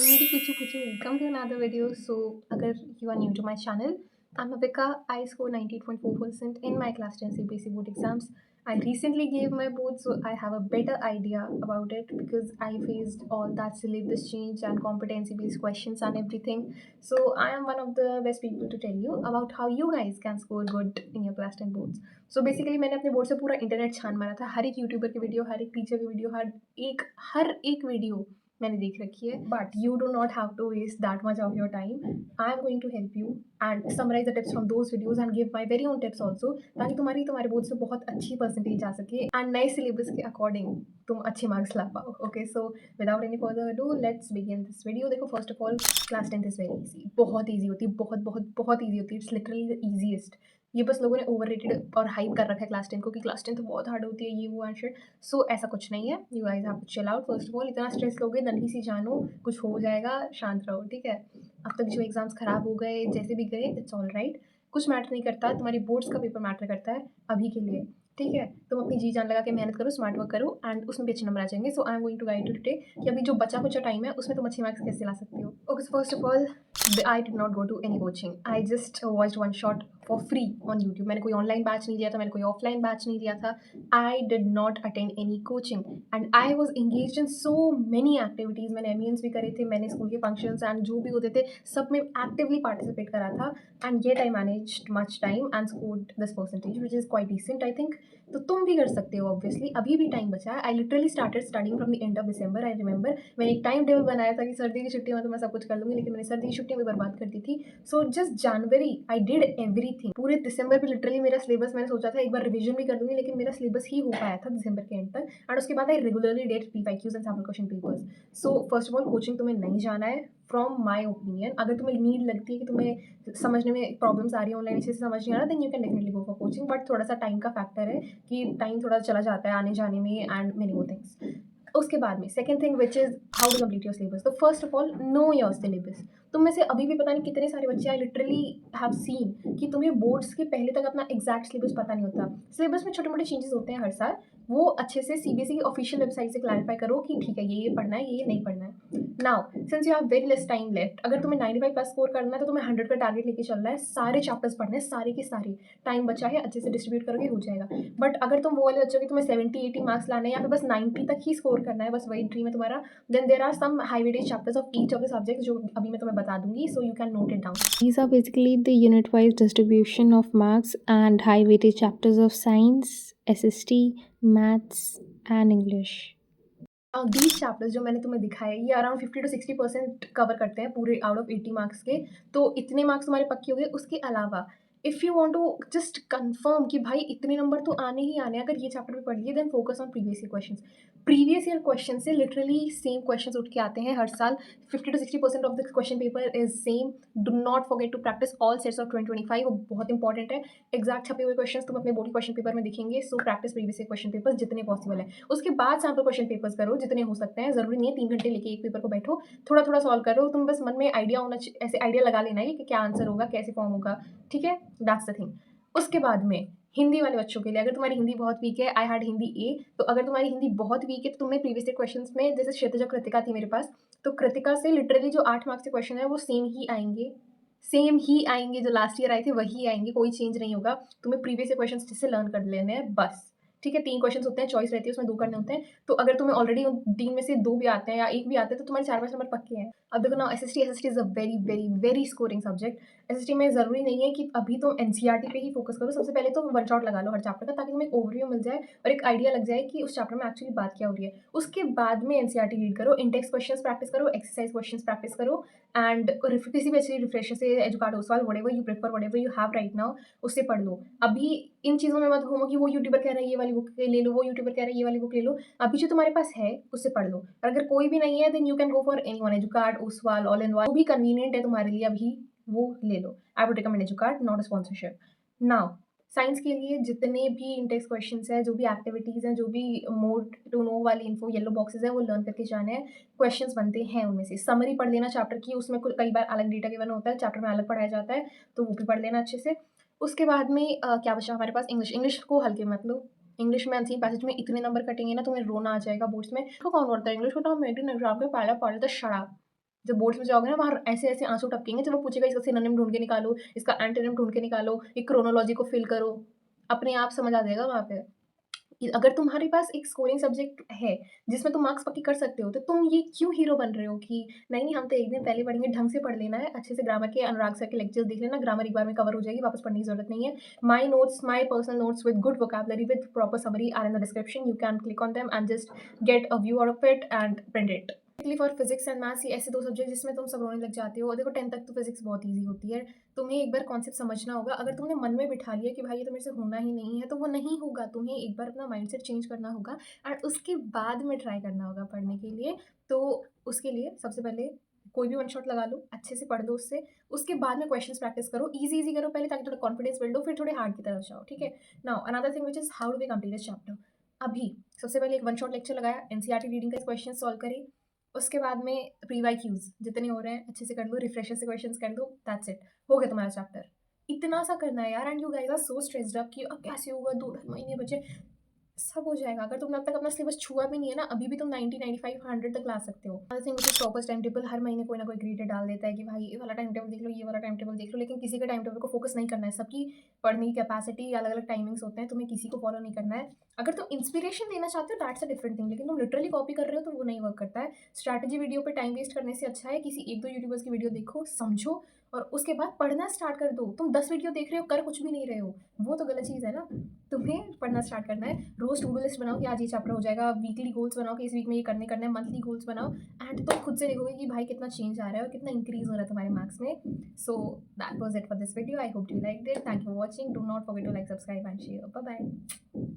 मेरी कुछ welcome to another video. So, अगर you are new to my channel, I'm Avika. I scored 98.4% in my class 10 CBSE board exams. I recently gave my board, so I have a better idea about it because I faced all that syllabus change and competency-based questions and everything. So, I am one of the best people to tell you about how you guys can score good in your class 10 boards. So, basically मैंने अपने board से पूरा internet छान मारा था, हर एक YouTuber की video, हर एक टीचर की वीडियो, हर एक वीडियो मैंने देख रखी है. But you do not have to waste that much of your time. I am going to help you and summarise the tips from those videos and give my very own tips also, ताकि तुम्हारे board से बहुत अच्छी percentage आ सके and नए syllabus के according तुम अच्छे मार्क्स ला पाओ. Okay, so without any further ado let's begin this video. देखो, first of all class 10 is very easy. बहुत ईजी होती है, बहुत बहुत बहुत ईजी होती है. It's literally the easiest. ये बस लोगों ने ओवररेटेड और हाइप कर रखा है क्लास 10 को कि क्लास 10 तो बहुत हार्ड होती है, ये वो एंड शिट. सो ऐसा कुछ नहीं है. You guys have to chill out. First of all, इतना स्ट्रेस लोगे नन्ही सी जानो, कुछ हो जाएगा, शांत रहो, ठीक है. अब तक जो एग्जाम्स खराब हो गए, जैसे भी गए, इट्स ऑल राइट. कुछ मैटर नहीं करता, तुम्हारी बोर्ड्स का पेपर मैटर करता है अभी के लिए, ठीक है. तुम अपनी जी जान लगा के मेहनत करो, स्मार्ट वर्क करो एंड उसमें भी अच्छे नंबर आ जाएंगे. So I am going to guide you today कि अभी जो बचा कुछ टाइम है उसमें तुम अच्छे मार्क्स कैसे ला सकते हो. Okay, first of all, I did not go to any coaching. I just watched one shot for free on YouTube. मैंने कोई ऑनलाइन बैच नहीं लिया था, मैंने कोई ऑफलाइन बैच नहीं लिया था. I did not attend any coaching and I was engaged in so many activities. मैंने एमियंस भी करे थे, मैंने स्कूल के फंक्शंस एंड जो भी होते थे सब में एक्टिवली पार्टिसिपेट करा था. And yet I managed much time and scored this percentage which is quite decent I think. तो तुम भी कर सकते हो. ऑब्वियसली अभी भी टाइम बचा है. I literally started studying from the end of December. I remember मैंने एक टाइम टेबल बनाया था कि सर्दी की छुट्टी में तो मैं सब कुछ कर लूँगी, लेकिन मैंने सर्दी की छुट्टियाँ भी बर्बाद कर दी थी. So just January I did everything. पूरे दिसंबर पे लिटरली मेरा सिलेबस, मैंने सोचा था एक बार रिवीजन भी कर दूंगी, लेकिन मेरा सिलेबस ही हो पाया था दिसंबर के एंड तक. एंड उसके बाद I regularly did PYQs and sample question papers. So first of all, coaching तुम्हें नहीं जाना है. फ्रॉम माई ओपिनियन, अगर तुम्हें नीड लगती है कि तुम्हें समझने में प्रॉब्लम्स आ रही है, ऑनलाइन अच्छे से समझ नहीं आ रहा, then you can definitely go for coaching. But थोड़ा सा टाइम का फैक्टर है कि टाइम थोड़ा चला जाता है आने जाने में एंड मेनी मोर थिंग्स. उसके बाद में second thing which is how to complete your syllabus. तो first of all, know your syllabus. तुम में से अभी भी पता नहीं कितने सारे बच्चे, आई लिटरली हैव सीन कि तुम्हें बोर्ड्स के पहले तक अपना एग्जैक्ट सिलेबस पता नहीं होता. सिलेबस में छोटे मोटे चेंजेस होते हैं हर साल, वो अच्छे से CBSE की ऑफिशियल वेबसाइट से क्लैरिफाई करो कि ठीक है ये पढ़ना है, ये नहीं पढ़ना है. Now since you have very less time left, अगर तुम्हें 95 प्लस स्कोर करना है तो तुम्हें 100 का टारगेट लेके चलना है. सारे चैप्टर्स पढ़ने हैं, सारे के सारे. टाइम बचा है, अच्छे से डिस्ट्रीब्यूट करोगे, हो जाएगा. बट अगर तुम वो वाले बच्चों की तुम्हें 70-80 मार्क्स लाने हैं या फिर बस 90 तक ही स्कोर करना है, बस वही ड्रीम है तुम्हारा, then there are some high weightage chapters of each of the subjects जो अभी मैं तुम्हें बता दूंगी. So you can note it down. These are basically the unit-wise distribution of marks and high weightage chapters of science, SST, maths and English. These chapters जो मैंने तुम्हें दिखाए, ये अराउंड 50 to 60% कवर करते हैं पूरे आउट ऑफ 80 मार्क्स के. तो इतने मार्क्स तुम्हारे पक्के हो गए. उसके अलावा if you want to just confirm कि भाई इतने नंबर तो आने ही आने हैं, अगर ये चैप्टर भी पढ़ लिए, then focus on previous year questions. Previous year question से लिटरली सेम क्वेश्चंस उठ के आते हैं हर साल. 50 to 60% of the question paper is same. Do not forget to practise all sets of 2025. वो बहुत इंपॉर्टेंट है. एग्जैक्ट छपे हुए क्वेश्चन तुम अपने बोर्ड क्वेश्चन पेपर में दिखेंगे. So practice previous year question papers जितने पॉसिबल है. उसके बाद सैम्पल क्वेश्चन पेपर्स करो जितने हो सकते हैं. ज़रूरी नहीं है 3 घंटे लेके एक पेपर को बैठो, थोड़ा थोड़ा सॉल्व करो. तुम बस मन में आइडिया होना, ऐसे आइडिया लगा लेना है कि क्या आंसर होगा, कैसे फॉर्म होगा, ठीक है. That's the thing. उसके बाद में हिंदी वाले बच्चों के लिए, अगर तुम्हारी हिंदी बहुत वीक है, आई हैड हिंदी ए, तो अगर तुम्हारी हिंदी बहुत वीक है तो तुम्हें प्रीवियस ईयर क्वेश्चंस में, जैसे क्षितिज और कृतिका थी मेरे पास, तो कृतिका से लिटरली जो 8 मार्क्स के क्वेश्चन है वो सेम ही आएंगे जो लास्ट ईयर आए थे वही आएंगे. कोई चेंज नहीं होगा. तुम्हें प्रीवियस ईयर क्वेश्चन जिससे लर्न कर लेने हैं बस, ठीक है. 3 क्वेश्चन होते हैं, चॉइस रहती है, उसमें 2 करने होते हैं. तो अगर तुम्हें ऑलरेडी उन 3 में से 2 भी आते हैं या 1 भी आता है तो तुम्हारे 4-5 नंबर पक्के हैं. अब देखो ना, SST is a very very very scoring subject. SST में ज़रूरी नहीं है कि अभी तुम NCERT पे ही फोकस करो. सबसे पहले तो वन शॉट लगा लो हर चैप्टर का, ताकि तुम्हें एक ओवरव्यू मिल जाए और एक आइडिया लग जाए कि उस चैप्टर में एक्चुअली बात क्या हो रही है. उसके बाद में NCERT रीड करो, इंडेक्स क्वेश्चंस प्रैक्टिस करो, एक्सरसाइज क्वेश्चंस प्रैक्टिस करो एंड किसी भी अच्छी रिफ्रेशर से, Educart Oswaal, whatever you prefer, whatever you have right now, उससे पढ़ लो. अभी इन चीज़ों में मत घूमो कि वो यूट्यूबर कह रहा है ये वाली बुक ले लो, वो यूट्यूबर कह रहा है ये वाली बुक ले लो. अभी जो तुम्हारे पास है उससे पढ़ लो. और अगर कोई भी नहीं है then you can go for anyone, Educart, Oswaal, all in one, जो भी कन्वीनियंट है तुम्हारे लिए अभी वो ले लो. I would recommend Educart, not a sponsorship. Now science के लिए जितने भी इंटेक्स क्वेश्चंस हैं, जो भी एक्टिविटीज़ हैं, जो भी मोर टू नो वाली इन्फो येलो बॉक्सेस हैं, वो लर्न करके जाने हैं. क्वेश्चंस बनते हैं उनमें से. समरी पढ़ लेना चैप्टर की, उसमें कई बार अलग डेटा गिवन होता है, चैप्टर में अलग पढ़ाया जाता है, तो वो भी पढ़ लेना अच्छे से. उसके बाद में क्या बचा हमारे पास, इंग्लिश को हल्के मत लो. इंग्लिश में अनसीन पैसेज में इतने नंबर कटेंगे ना, तुम्हें रोना आ जाएगा बोर्ड्स में. तो कौन बोलता है इंग्लिश को, तो हम मेडिन एग्जाम के पहले पढ़े थे. शराब जब बोर्ड्स में जाओगे ना, वहाँ ऐसे-ऐसे आँसू टपकेंगे जब वो पूछेगा इसका सिनोनिम ढूँढ के निकालो, इसका एंटोनिम ढूँढ के निकालो, एक क्रोनोलॉजी को फिल करो। अपने आप समझ आ जाएगा वहाँ पे। कि अगर तुम्हारे पास एक स्कोरिंग सब्जेक्ट है, जिसमें तुम मार्क्स पक्के कर सकते हो, तो तुम ये क्यों हीरो बन रहे हो कि नहीं, हम तो एक दिन पहले पढ़ेंगे, ढंग से पढ़ लेना है, अच्छे से ग्रामर के अनुराग सर के लेक्चर्स देख लेना, ग्रामर एक बार में कवर हो जाएगी, वापस पढ़ने की ज़रूरत नहीं है। My notes, my personal notes with good vocabulary, with proper summary are in the description, you can click on them and just get a view out of it and print it. For physics and maths, ये ऐसे 2 subject जिसमें तुम सब रोने लग जाते हो। और देखो 10th तक तो फिजिक्स बहुत ईज़ी होती है। तुम्हें एक बार कॉन्सेप्ट समझना होगा। अगर तुमने मन में बिठा लिया कि भाई ये तो मेरे से होना ही नहीं है, तो वो नहीं होगा। तुम्हें एक बार अपना माइंडसेट चेंज करना होगा एंड उसके बाद में ट्राई करना होगा पढ़ने के लिए। तो उसके लिए सबसे पहले कोई भी वन शॉट लगा लो, अच्छे से पढ़ लो उससे। उसके बाद में क्वेश्चंस प्रैक्टिस करो, ईज़ी-ईज़ी करो पहले, ताकि थोड़ा कॉन्फिडेंस बिल्ड हो, फिर थोड़े हार्ड की तरफ जाओ, ठीक है? Now another thing which is how do we complete this chapter. अभी सबसे पहले एक वन शॉट लेक्चर लगाया, एनसीईआरटी रीडिंग का क्वेश्चन सॉल्व करी। उसके बाद में प्री-वाई-क्यूज़ जितने हो रहे हैं अच्छे से कर लो, रिफ्रेशर से क्वेश्चंस कर दो, दैट्स इट, हो गया तुम्हारा चैप्टर। इतना सा करना है यार। And you guys are so stressed up कि अब कैसे होगा, 2 ढाई महीने बचे। सब हो जाएगा। अगर तुमने अब तक अपना सिलेबस छुआ भी नहीं है ना, अभी भी तुम 90, 95, 100 तक ला सकते हो। I think which toppers time table हर महीने कोई ना कोई क्रिएटर डाल देता है कि भाई ये वाला टाइम टेबल देख लो, ये वाला टाइम टेबल देख लो, लेकिन किसी के टाइम टेबल को फोकस नहीं करना है। सबकी पढ़ने की कैपेसिटी अलग-अलग टाइमिंग्स होते हैं, तुम्हें किसी को फॉलो नहीं करना है। अगर तुम इंस्पिरेशन लेना चाहते हो दैट्स अ डिफरेंट थिंग, लेकिन तुम लिटरली कॉपी कर रहे हो तो वो नहीं वर्क करता है। स्ट्रैटेजी वीडियो पे टाइम वेस्ट करने से अच्छा है किसी 1-2 यूट्यूबर्स की वीडियो देखो, समझो और उसके बाद पढ़ना स्टार्ट कर दो। तुम 10 वीडियो देख रहे हो, कर कुछ भी नहीं रहे हो, वो तो गलत चीज़ है ना। तुम्हें पढ़ना स्टार्ट करना है। रोज़ टू डू लिस्ट बनाओ कि आज ये चैप्टर हो जाएगा। वीकली गोल्स बनाओ कि इस वीक में ये करने करना है। मंथली गोल्स बनाओ एंड तुम खुद से देखोगे कि भाई कितना चेंज आ रहा है और कितना इंक्रीज हो रहा है तुम्हारे मार्क्स में। So that was it for this video. I hope you liked it. Thank you for watching. Do not forget to like, subscribe and share. Bye bye.